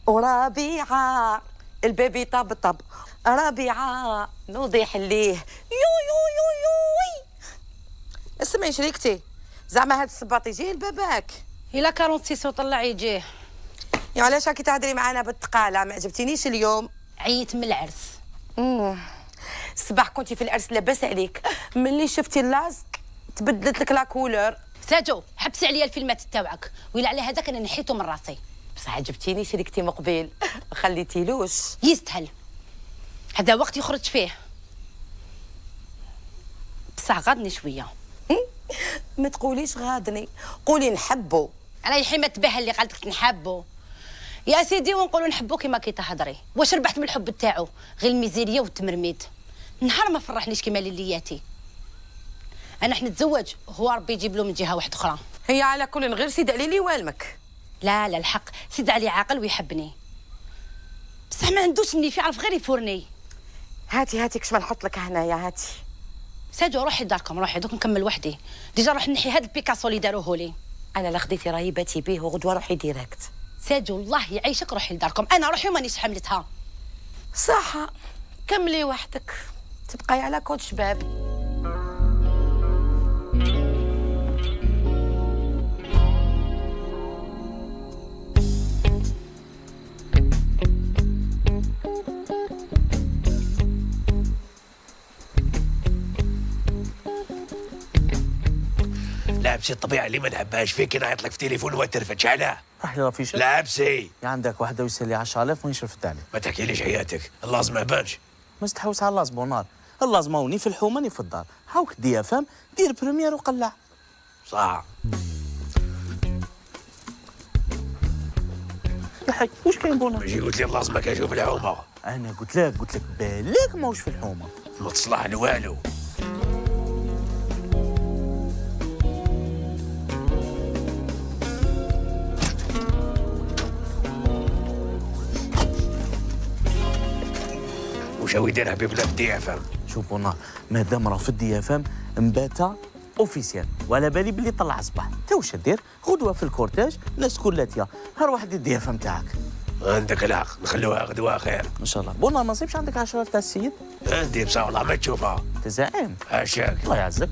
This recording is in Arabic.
وربيعة البيبي طبطب، ربيعة نوضي حليه يو. اسمعي شريكتي، زعما هاد الصباط يجي لباباك؟ إلا 46 وطلع يجيه. يا علاش راكي تهضري معانا بالثقالة؟ ما عجبتينيش اليوم. عييت من العرس. الصباح كنتي في العرس لاباس عليك، ملي شفتي اللاصق تبدلت لك لا كولور. ساجو حبسي عليا الفيلمات تاوعك، وإلا على هذاك انا نحيته من راسي. بصح عجبتيني شريكتي مقبل، ما خليتيلوش. يستاهل، هذا وقت يخرج فيه. بصح غادني شويه. ما تقوليش غادني، قولي نحبو. انا يحيى تباهى اللي قالت لك نحبو يا سيدي، ونقولوا نحبو كيما كيتهضري. واش ربحت من الحب تاعو؟ غير الميزيريه والتمرميد. نهار ما فرحنيش كيما ليلياتي. انا حنتزوج، هو ربي يجيب له من جهه واحده اخرى. هي على كل غير سيد علي لي والمك. لا الحق، سيد علي عاقل ويحبني، بصح ما عندوش النيف، يعرف غير يفورني. هاتي كش ما نحط لك هنايا، هاتي. ساجو روحي لداركم، روحي دوك نكمل وحدي. ديجا روح نحي هاد البيكاسو اللي داروه لي. انا لا خديتي راهي باتي بيه وغدوه روحي ديريكت. ساجو الله يعيشك، روحي لداركم. انا روحي ومانيش حملتها. صح، كملي وحدك، تبقاي على كود شباب. لابسي الطبيعه اللي ما نحبهاش فيك، نعيط لك في تليفون وترفد شعلها. راح لي فيش لابسي عندك واحده ويسالي 10,000 وين شرفت عليه. ما تحكيليش حياتك، اللازم ما بانش. ما تحوس على اللازم ونار، اللازم وني في الحومه ني في الدار. هاوك دي فهم دير بريمير وقلع. صح. يا حي واش كاين بونا؟ ماشي قلت لي اللازم ما كانش في الحومه. انا قلت لك بالك ماهوش في الحومه. ما تصلح لوالو. وشاو يدير حبيب الله في الدي اف ام. شوف بونا، مادام راه في الدي اف ام مباتا اوفيسيال، وعلى بالي بلي طلع صباح. تا واش دير؟ غدوه في الكورتاج الناس كلاتيا، ها واحد الدي اف ام تاعك. عندك الحق، نخلوها غدوه خير ان شاء الله. بونا ما نصيبش عندك 10,000 تاع السيد؟ عندي بصح والله ما تشوفها. تزعم عشاك الله يعزك.